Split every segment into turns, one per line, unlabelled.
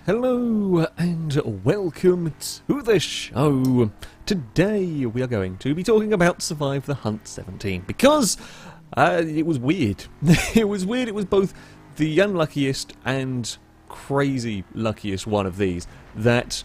Hello and welcome to the show. Today we are going to be talking about Survive the Hunt 17 because it was weird. It was weird. It was both the unluckiest and crazy luckiest one of these that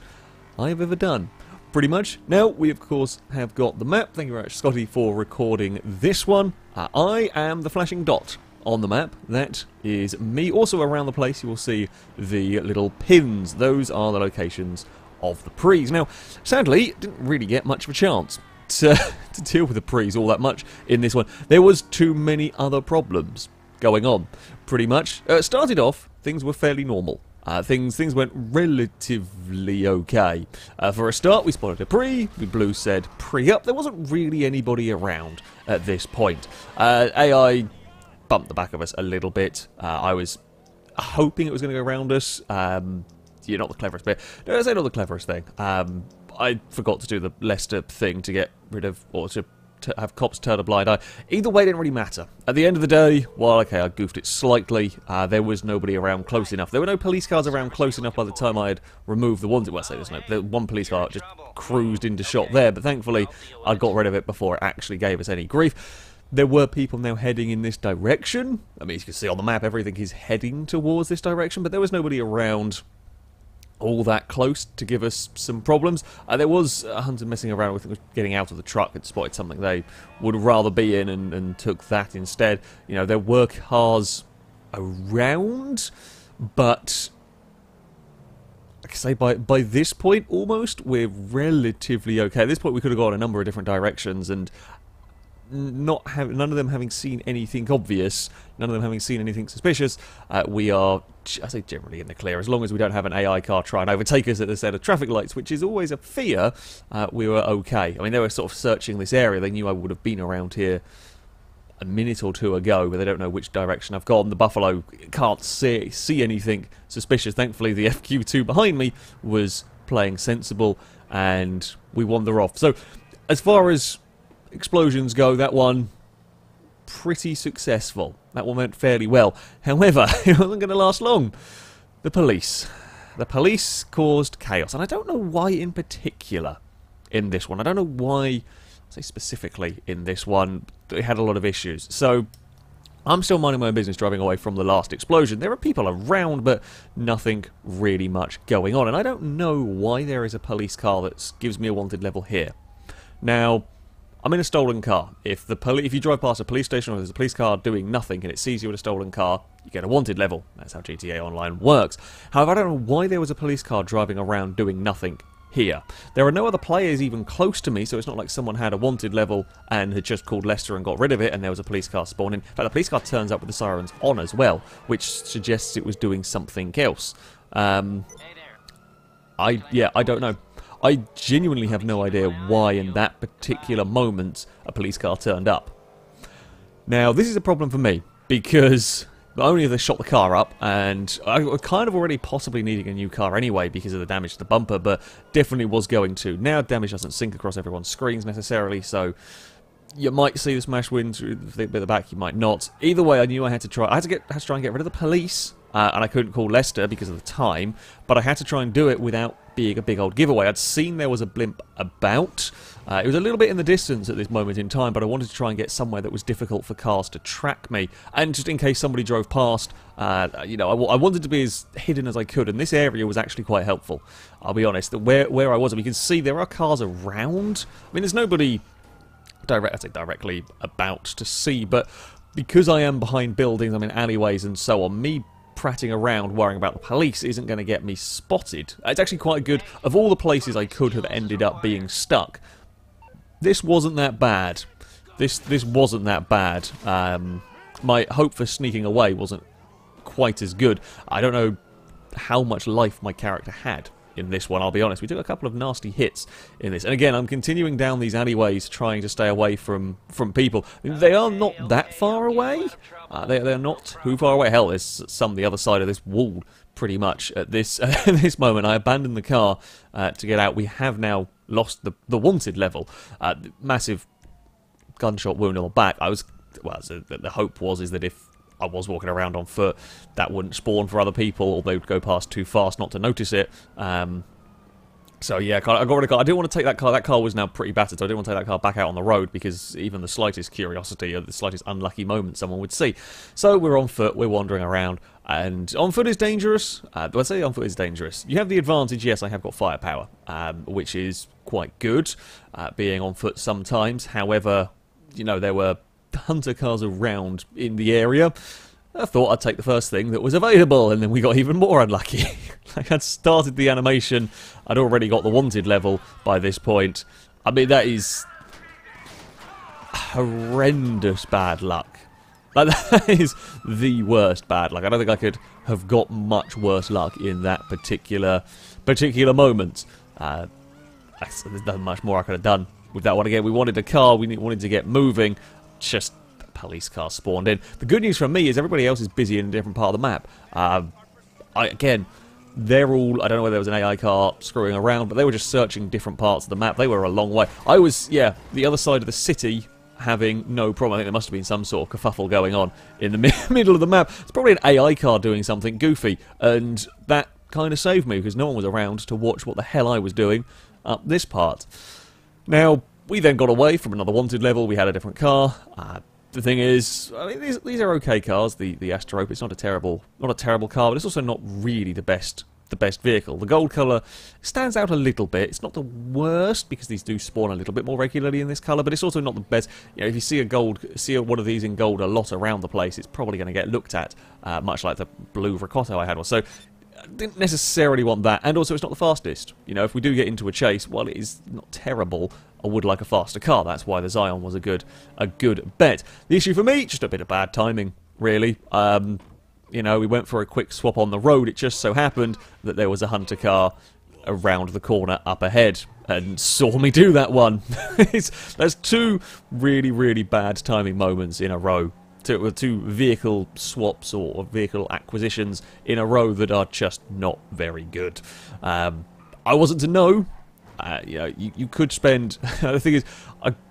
I have ever done. Pretty much. Now, we of course have got the map. Thank you very much, Scotty, for recording this one. I am the flashing dot on the map. That is me. Also around the place you will see the little pins. Those are the locations of the Prix. Now, sadly, didn't really get much of a chance to deal with the Prix all that much in this one. There was too many other problems going on, pretty much. Started off, things were fairly normal. Things went relatively okay. For a start, we spotted a Prix. We blew said Prix up. There wasn't really anybody around at this point. AI bumped the back of us a little bit. I was hoping it was going to go around us. You're not the cleverest bit. No, I say not the cleverest thing. I forgot to do the Leicester thing to get rid of, or to have cops turn a blind eye. Either way, it didn't really matter. At the end of the day, well, okay, I goofed it slightly. There was nobody around close enough. There were no police cars around close enough by the time I had removed the wanted. Well, I say there's no. The one police car just cruised into shot there, but thankfully I got rid of it before it actually gave us any grief. There were people now heading in this direction. I mean, as you can see on the map, everything is heading towards this direction, but there was nobody around all that close to give us some problems. There was a hunter messing around with getting out of the truck and spotted something they would rather be in and took that instead. You know, there were cars around, but like I say, by this point almost, we're relatively okay. At this point we could have gone a number of different directions and none of them having seen anything obvious, none of them having seen anything suspicious, we are, I say, generally in the clear. As long as we don't have an AI car try and overtake us at the set of traffic lights, which is always a fear, we were okay. I mean, they were sort of searching this area. They knew I would have been around here a minute or two ago, but they don't know which direction I've gone. The Buffalo can't see anything suspicious. Thankfully, the FQ2 behind me was playing sensible, and we wander off. So, as far as explosions go, that one pretty successful. That one went fairly well. However, it wasn't going to last long. The police caused chaos, and I don't know why in particular in this one. I don't know why, I say specifically in this one, they had a lot of issues. So I'm still minding my own business, driving away from the last explosion. There are people around, but nothing really much going on, and I don't know why there is a police car that gives me a wanted level here. Now, I'm in a stolen car. If you drive past a police station or there's a police car doing nothing and it sees you in a stolen car, you get a wanted level. That's how GTA Online works. However, I don't know why there was a police car driving around doing nothing here. There are no other players even close to me, so it's not like someone had a wanted level and had just called Leicester and got rid of it and there was a police car spawning. In fact, the police car turns up with the sirens on as well, which suggests it was doing something else. I don't know. I genuinely have no idea why in that particular moment a police car turned up. Now, this is a problem for me, because not only have they shot the car up, and I was kind of already possibly needing a new car anyway because of the damage to the bumper, but definitely was going to. Now, damage doesn't sync across everyone's screens necessarily, so you might see the smash win through the bit at the back, you might not. Either way, I knew I had to try. I had to try and get rid of the police, and I couldn't call Leicester because of the time, but I had to try and do it without being a big old giveaway. I'd seen there was a blimp about. It was a little bit in the distance at this moment in time, but I wanted to try and get somewhere that was difficult for cars to track me, and just in case somebody drove past, you know, I wanted to be as hidden as I could, and this area was actually quite helpful. I'll be honest. Where I was, you can see there are cars around. I mean, there's nobody directly about to see, but because I am behind buildings, I'm in alleyways and so on, me prattling around worrying about the police isn't going to get me spotted. It's actually quite good. Of all the places I could have ended up being stuck, this wasn't that bad. This wasn't that bad. My hope for sneaking away wasn't quite as good. I don't know how much life my character had in this one, I'll be honest. We took a couple of nasty hits in this. And again, I'm continuing down these alleyways trying to stay away from people. They are not that far away. They're not too far away. Hell, there's some the other side of this wall pretty much at this this moment. I abandoned the car to get out. We have now lost the wanted level. Massive gunshot wound on the back. The hope was that if I was walking around on foot, that wouldn't spawn for other people, or they would go past too fast not to notice it. So yeah, I got rid of the car. I didn't want to take that car. That car was now pretty battered, so I didn't want to take that car back out on the road because even the slightest curiosity or the slightest unlucky moment someone would see. So we're on foot, we're wandering around, and on foot is dangerous. I say on foot is dangerous. You have the advantage, yes, I have got firepower, which is quite good, being on foot sometimes. However, you know, there were hunter cars around in the area. I thought I'd take the first thing that was available, and then we got even more unlucky. Like, I'd started the animation, I'd already got the wanted level by this point. I mean, that is horrendous bad luck. Like, that is the worst bad luck. I don't think I could have got much worse luck in that particular moment. There's nothing much more I could have done with that one. Again, we wanted a car, we wanted to get moving, just police car spawned in. The good news for me is everybody else is busy in a different part of the map. Again, they're all, I don't know whether there was an AI car screwing around, but they were just searching different parts of the map. They were a long way. I was, yeah, the other side of the city having no problem. I think there must have been some sort of kerfuffle going on in the middle of the map. It's probably an AI car doing something goofy, and that kind of saved me because no one was around to watch what the hell I was doing up this part. Now, we then got away from another wanted level. We had a different car. The thing is, I mean, these are okay cars. The Astrope, it's not a terrible car, but it's also not really the best vehicle. The gold colour stands out a little bit. It's not the worst because these do spawn a little bit more regularly in this colour, but it's also not the best. You know, if you see one of these in gold a lot around the place, it's probably going to get looked at, much like the blue Ricotto I had. So I didn't necessarily want that, and also it's not the fastest. You know, if we do get into a chase, while it is not terrible, I would like a faster car. That's why the Zion was a good bet. The issue for me, just a bit of bad timing, really. You know, we went for a quick swap on the road. It just so happened that there was a hunter car around the corner up ahead and saw me do that one. There's two really, really bad timing moments in a row. Two vehicle swaps or vehicle acquisitions in a row that are just not very good. I wasn't to know. You know, you could spend. The thing is,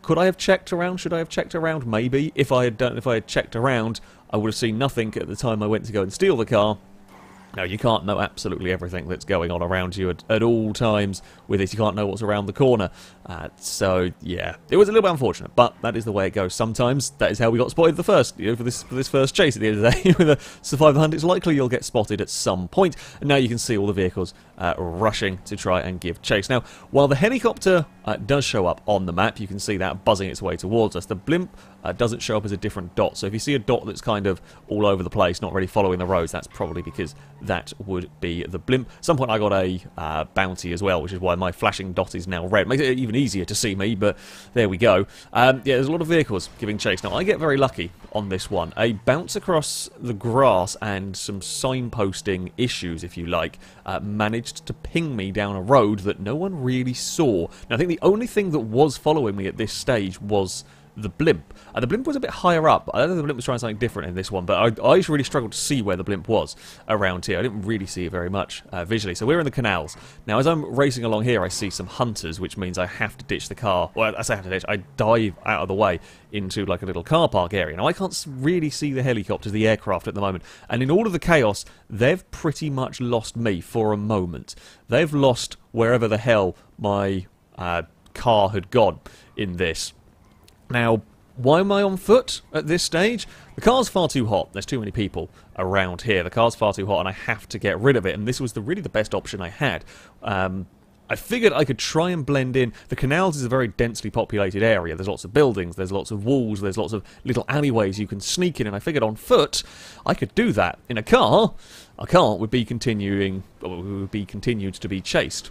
could I have checked around? Should I have checked around? Maybe. If I had checked around, I would have seen nothing at the time I went to go and steal the car. No, you can't know absolutely everything that's going on around you at all times with this. You can't know what's around the corner. So, yeah, it was a little bit unfortunate, but that is the way it goes sometimes. That is how we got spotted for this first chase at the end of the day. With a Survive the Hunt, it's likely you'll get spotted at some point. And now you can see all the vehicles rushing to try and give chase. Now, while the helicopter does show up on the map, you can see that buzzing its way towards us. The blimp doesn't show up as a different dot. So if you see a dot that's kind of all over the place, not really following the roads, that's probably because that would be the blimp. At some point I got a bounty as well, which is why my flashing dot is now red. Makes it even easier to see me, but there we go. Yeah, there's a lot of vehicles giving chase. Now, I get very lucky on this one. A bounce across the grass and some signposting issues, if you like, managed to ping me down a road that no one really saw. Now, I think the only thing that was following me at this stage was the blimp. The blimp was a bit higher up. I don't know if the blimp was trying something different in this one, but I really struggled to see where the blimp was around here. I didn't really see it very much visually. So we're in the canals. Now, as I'm racing along here, I see some hunters, which means I have to ditch the car. Well, I say I have to ditch. I dive out of the way into like a little car park area. Now, I can't really see the helicopters, the aircraft at the moment. And in all of the chaos, they've pretty much lost me for a moment. They've lost wherever the hell my car had gone in this. Now, why am I on foot at this stage? The car's far too hot. There's too many people around here. The car's far too hot and I have to get rid of it. And this was really the best option I had. I figured I could try and blend in. The canals is a very densely populated area. There's lots of buildings, there's lots of walls, there's lots of little alleyways you can sneak in. And I figured on foot, I could do that. In a car would be continued to be chased.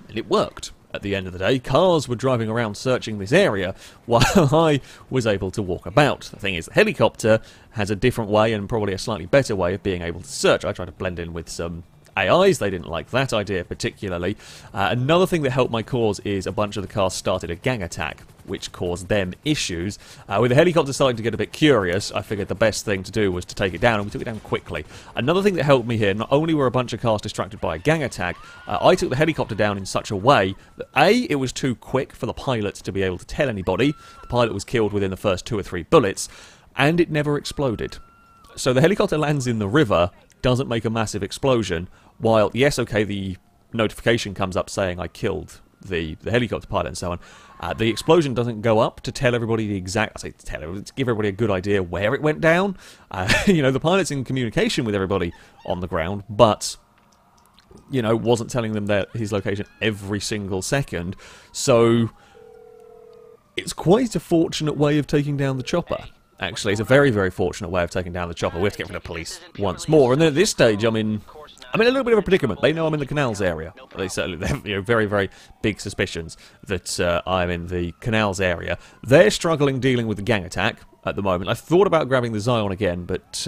And it worked. At the end of the day, cars were driving around searching this area while I was able to walk about. The thing is, the helicopter has a different way and probably a slightly better way of being able to search. I tried to blend in with some AIs. They didn't like that idea particularly. Another thing that helped my cause is a bunch of the cars started a gang attack, which caused them issues. With the helicopter starting to get a bit curious, I figured the best thing to do was to take it down, and we took it down quickly. Another thing that helped me here, not only were a bunch of cars distracted by a gang attack, I took the helicopter down in such a way that A, it was too quick for the pilot to be able to tell anybody. The pilot was killed within the first 2 or 3 bullets, and it never exploded. So the helicopter lands in the river, doesn't make a massive explosion, while, yes, okay, the notification comes up saying I killed the helicopter pilot and so on. The explosion doesn't go up to tell everybody the exact... I say tell everybody, to give everybody a good idea where it went down. You know, the pilot's in communication with everybody on the ground, but, you know, wasn't telling them his location every single second. So it's quite a fortunate way of taking down the chopper. Actually, it's a very, very fortunate way of taking down the chopper. We have to get rid of police once more. And then at this stage, I'm in a little bit of a predicament. They know I'm in the canals area. They have, you know, very, very big suspicions that I'm in the canals area. They're struggling dealing with the gang attack at the moment. I thought about grabbing the Zion again, but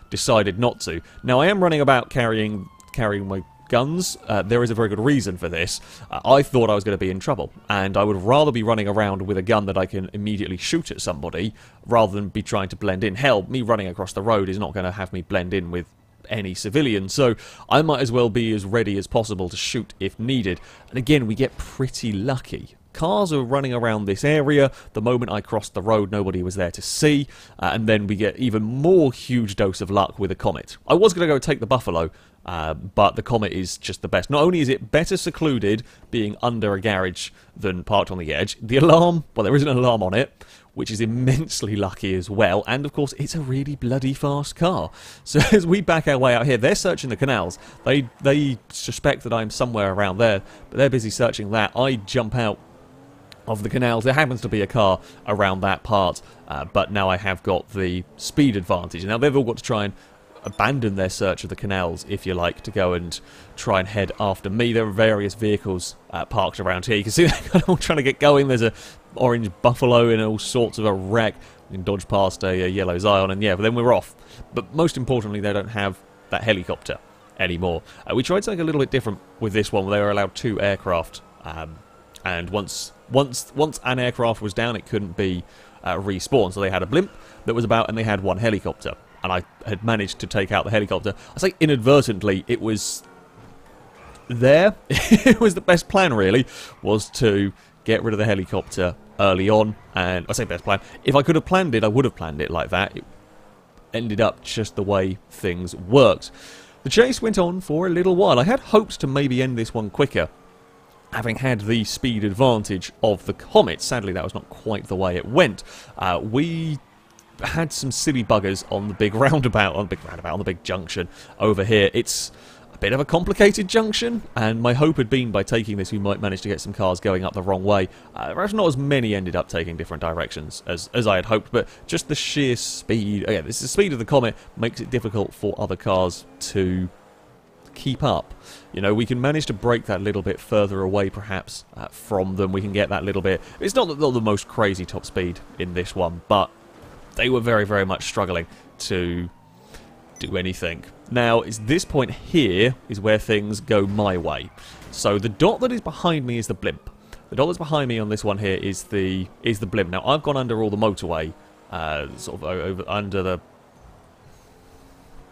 decided not to. Now, I am running about carrying my guns. There is a very good reason for this. I thought I was going to be in trouble, and I would rather be running around with a gun that I can immediately shoot at somebody rather than be trying to blend in. Hell, me running across the road is not going to have me blend in with any civilian, so I might as well be as ready as possible to shoot if needed. And again, we get pretty lucky. Cars are running around this area. The moment I crossed the road, nobody was there to see, and then we get even more huge dose of luck with a Comet. I was going to go take the Buffalo, but the Comet is just the best. Not only is it better secluded being under a garage than parked on the edge, the alarm, well, there is an alarm on it, which is immensely lucky as well, and of course it's a really bloody fast car. So as we back our way out here, they're searching the canals. They suspect that I'm somewhere around there, but they're busy searching that. I jump out of the canals. There happens to be a car around that part, but now I have got the speed advantage. Now they've all got to try and abandon their search of the canals, if you like, to go and try and head after me. There are various vehicles parked around here. You can see they're kind of all trying to get going. There's a orange Buffalo in all sorts of a wreck. We can dodge past a yellow Zion, and yeah, but then we're off. But most importantly, they don't have that helicopter anymore. We tried something a little bit different with this one, where they were allowed 2 aircraft, and once an aircraft was down, it couldn't be respawned. So they had a blimp that was about, and they had 1 helicopter. And I had managed to take out the helicopter. I say inadvertently, it was there. It was the best plan, really, was to get rid of the helicopter early on. And I say best plan. If I could have planned it, I would have planned it like that. It ended up just the way things worked. The chase went on for a little while. I had hoped to maybe end this one quicker, having had the speed advantage of the Comet. Sadly, that was not quite the way it went. We had some silly buggers on the big roundabout, on the big junction over here. It's a bit of a complicated junction, and my hope had been by taking this we might manage to get some cars going up the wrong way. Perhaps not as many ended up taking different directions as I had hoped, but just the sheer speed, again, this is the speed of the Comet, makes it difficult for other cars to keep up. You know, we can manage to break that little bit further away perhaps from them. We can get that little bit. It's not the most crazy top speed in this one, but they were very, very much struggling to do anything. Now, it's this point here is where things go my way. So the dot that is behind me is the blimp. The dot that's behind me on this one here is the blimp. Now, I've gone under all the motorway, sort of over under the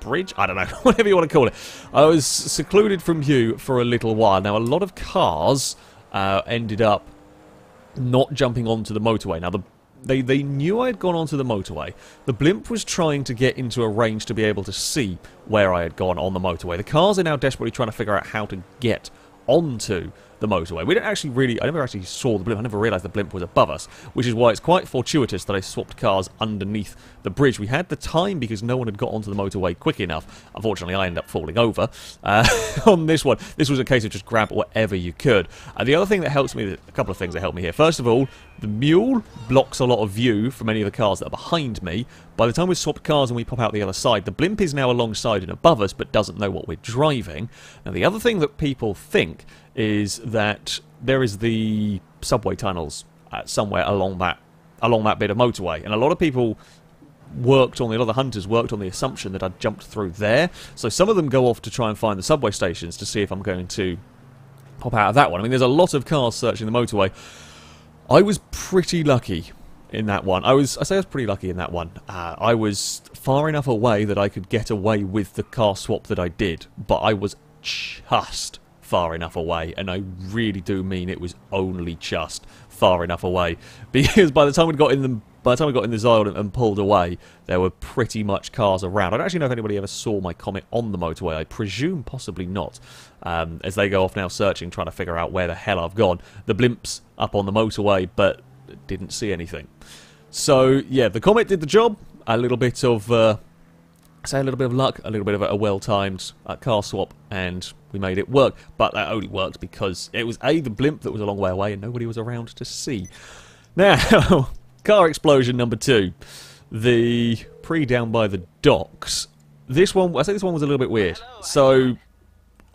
bridge? I don't know, whatever you want to call it. I was secluded from view for a little while. Now, a lot of cars ended up not jumping onto the motorway. Now, They knew I had gone onto the motorway. The blimp was trying to get into a range to be able to see where I had gone on the motorway. The cars are now desperately trying to figure out how to get onto the motorway. We don't actually really... I never actually saw the blimp. I never realised the blimp was above us, which is why it's quite fortuitous that I swapped cars underneath the bridge. We had the time because no one had got onto the motorway quick enough. Unfortunately, I ended up falling over on this one. This was a case of just grab whatever you could. The other thing that helps me... A couple of things that help me here. First of all, the mule blocks a lot of view from any of the cars that are behind me. By the time we swap cars and we pop out the other side, the blimp is now alongside and above us, but doesn't know what we're driving. Now, the other thing that people think is that there is the subway tunnels somewhere along that bit of motorway, and a lot of people a lot of the hunters worked on the assumption that I'd jumped through there. So some of them go off to try and find the subway stations to see if I'm going to pop out of that one. I mean, there's a lot of cars searching the motorway. I was pretty lucky in that one. I say I was pretty lucky in that one. I was far enough away that I could get away with the car swap that I did, but I was just far enough away, and I really do mean it was only just far enough away, because by the time we'd got in them by the time we got in the Zion and pulled away, there were pretty much cars around. I don't actually know if anybody ever saw my Comet on the motorway. I presume possibly not. As they go off now searching, trying to figure out where the hell I've gone. The blimp's up on the motorway, but didn't see anything. So, yeah, the Comet did the job. A little bit of, a little bit of luck, a little bit of a well-timed car swap, and we made it work. But that only worked because it was, A, the blimp that was a long way away, and nobody was around to see. Now, car explosion number 2. The Prix down by the docks. This one, I think this one was a little bit weird. So,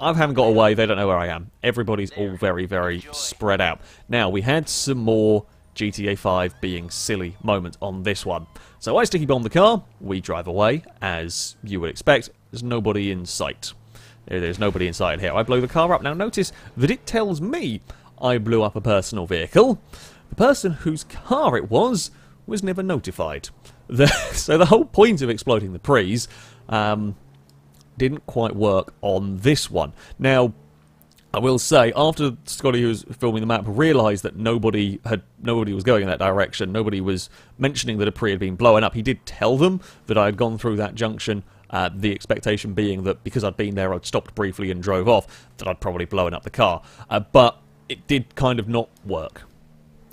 I haven't got away, they don't know where I am. Everybody's all very, very spread out. Now, we had some more GTA 5 being silly moments on this one. So I sticky bomb the car, we drive away, as you would expect. There's nobody in sight. There's nobody in sight here. I blow the car up. Now notice that it tells me I blew up a personal vehicle. The person whose car it was never notified. So the whole point of exploding the Prix didn't quite work on this one. Now, I will say, after Scotty, who was filming the map, realised that nobody was going in that direction, nobody was mentioning that a Prix had been blown up, he did tell them that I had gone through that junction, the expectation being that because I'd been there, I'd stopped briefly and drove off, that I'd probably blown up the car. But it did kind of not work.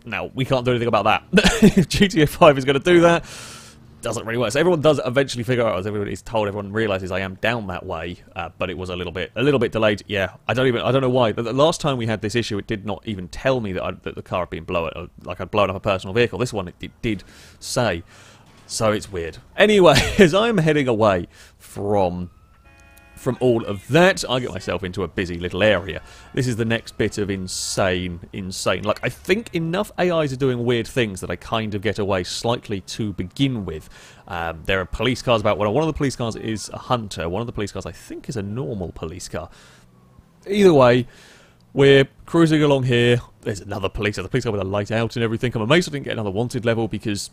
Now, we can't do anything about that. If GTA 5 is going to do that, doesn't really work. So everyone does eventually figure out, as everybody's told, everyone realises I am down that way, but it was a little bit delayed. Yeah, I don't know why. The last time we had this issue, it did not even tell me that the car had been blown, like I'd blown up a personal vehicle. This one it did say, so it's weird. Anyway, as I'm heading away from all of that, I get myself into a busy little area. This is the next bit of insane. Like, I think enough AIs are doing weird things that I kind of get away slightly to begin with. There are police cars about. One of the police cars is a Hunter. One of the police cars, I think, is a normal police car. Either way, we're cruising along here. There's another police car. The police car with a light out and everything. I'm amazed I didn't get another wanted level because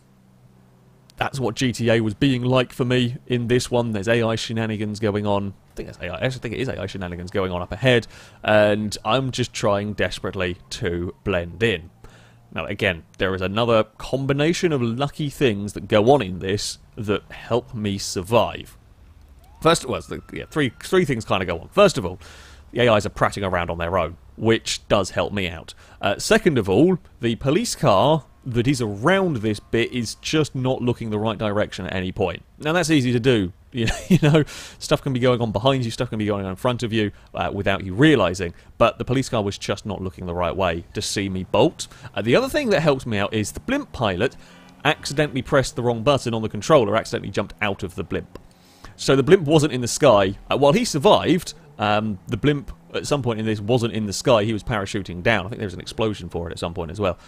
that's what GTA was being like for me in this one. There's AI shenanigans going on. I think it's AI. I actually think it is AI shenanigans going on up ahead, and I'm just trying desperately to blend in. Now, again, there is another combination of lucky things that go on in this that help me survive. First, well, three things kind of go on. First of all, the AIs are prattling around on their own, which does help me out. Second of all, the police car that is around this bit is just not looking the right direction at any point. Now, that's easy to do. You know, stuff can be going on behind you, stuff can be going on in front of you without you realising, but the police car was just not looking the right way to see me bolt. The other thing that helps me out is the blimp pilot accidentally pressed the wrong button on the controller, accidentally jumped out of the blimp. So the blimp wasn't in the sky. While he survived, the blimp at some point in this wasn't in the sky, he was parachuting down. I think there was an explosion for it at some point as well.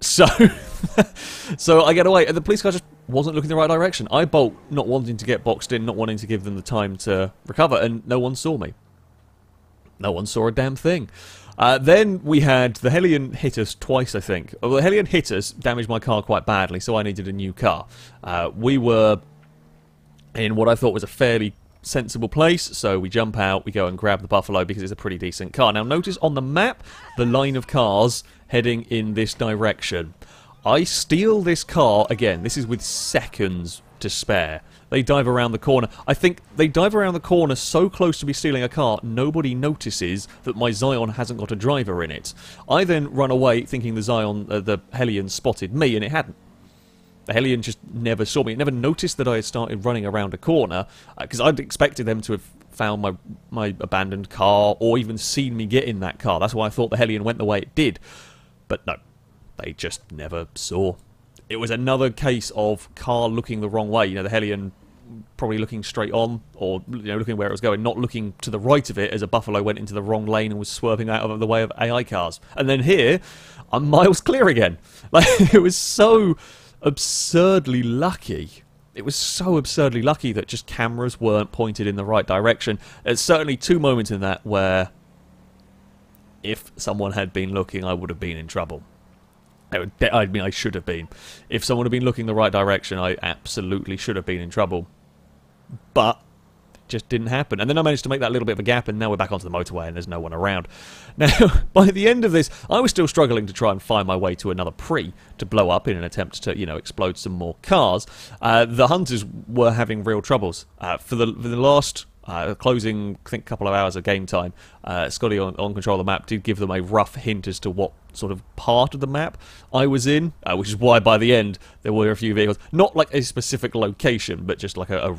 So I get away, and the police car just wasn't looking the right direction. I bolt, not wanting to get boxed in, not wanting to give them the time to recover, and no one saw me. No one saw a damn thing. Then we had the Hellion hit us twice, I think. Well, the Hellion hit us, damaged my car quite badly, so I needed a new car. We were in what I thought was a fairly sensible place, so we jump out, we go and grab the Buffalo because it's a pretty decent car. Now notice on the map the line of cars heading in this direction. I steal this car, again, this is with seconds to spare. They dive around the corner. I think they dive around the corner so close to me stealing a car, nobody notices that my Zion hasn't got a driver in it. I then run away thinking the Hellion spotted me, and it hadn't. The Hellion just never saw me. It never noticed that I had started running around a corner, because I'd expected them to have found my abandoned car, or even seen me get in that car. That's why I thought the Hellion went the way it did. But no, they just never saw. It was another case of car looking the wrong way. You know, the Hellion probably looking straight on, or looking where it was going, not looking to the right of it as a Buffalo went into the wrong lane and was swerving out of the way of AI cars. And then here, I'm miles clear again. Like, it was so absurdly lucky. It was so absurdly lucky that just cameras weren't pointed in the right direction. There's certainly two moments in that where if someone had been looking, I would have been in trouble. I mean, I should have been. If someone had been looking the right direction, I absolutely should have been in trouble. But just didn't happen. And then I managed to make that little bit of a gap, and now we're back onto the motorway and there's no one around. Now, by the end of this, I was still struggling to try and find my way to another Prix to blow up in an attempt to, you know, explode some more cars. The hunters were having real troubles. For the last closing, I think, couple of hours of game time, Scotty on control of the map did give them a rough hint as to what sort of part of the map I was in, which is why by the end there were a few vehicles. Not like a specific location, but just like a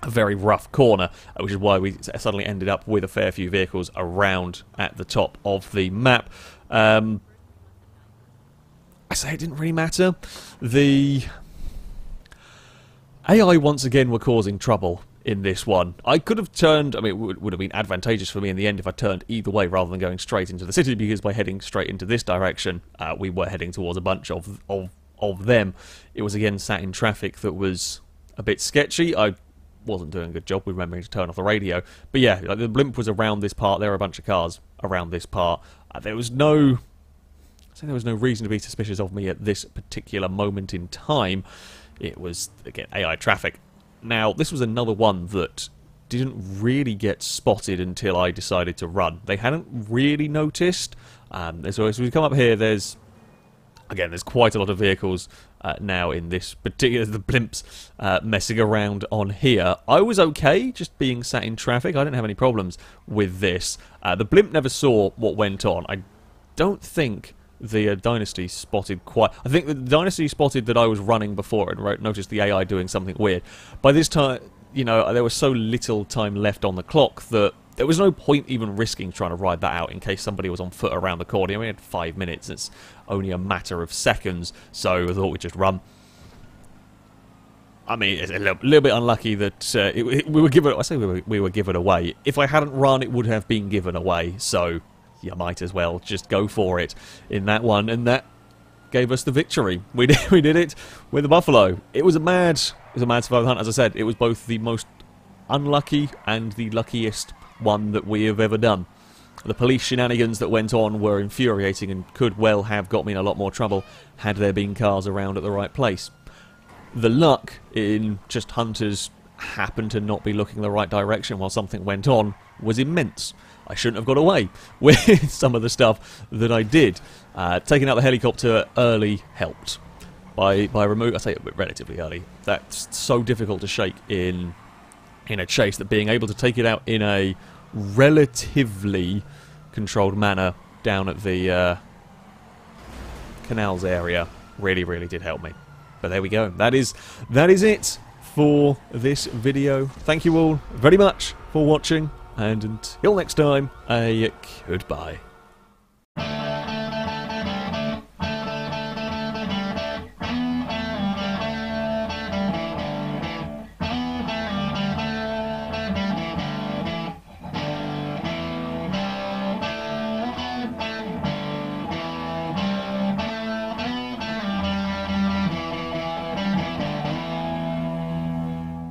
very rough corner, which is why we suddenly ended up with a fair few vehicles around at the top of the map. I say it didn't really matter. The AI once again were causing trouble in this one. I could have turned, I mean, it would have been advantageous for me in the end if I turned either way rather than going straight into the city, because by heading straight into this direction, we were heading towards a bunch of them. It was again sat in traffic that was a bit sketchy. I wasn't doing a good job with remembering to turn off the radio. But yeah, like the blimp was around this part. There were a bunch of cars around this part. There was no reason to be suspicious of me at this particular moment in time. It was, again, AI traffic. Now, this was another one that didn't really get spotted until I decided to run. They hadn't really noticed. So as we come up here, there's quite a lot of vehicles now in this particular, the blimps messing around on here. I was okay just being sat in traffic. I didn't have any problems with this. The blimp never saw what went on. I don't think the Dynasty spotted quite... I think the Dynasty spotted that I was running before and noticed the AI doing something weird. By this time, you know, there was so little time left on the clock that there was no point even risking trying to ride that out in case somebody was on foot around the corner. I mean, we had 5 minutes. It's only a matter of seconds, so I thought we'd just run. I mean, it's a little bit unlucky that we were given... I say we were given away. If I hadn't run, it would have been given away, so you might as well just go for it in that one, and that gave us the victory. We did it with the Buffalo. It was a mad survival hunt. As I said, it was both the most unlucky and the luckiest one that we have ever done. The police shenanigans that went on were infuriating and could well have got me in a lot more trouble had there been cars around at the right place. The luck in just hunters happened to not be looking the right direction while something went on was immense. I shouldn't have got away with some of the stuff that I did. Taking out the helicopter early helped. By remove, I say it relatively early. That's so difficult to shake in a chase that being able to take it out in a relatively controlled manner down at the canals area really did help me. But there we go. That is it for this video. Thank you all very much for watching, and until next time, a goodbye.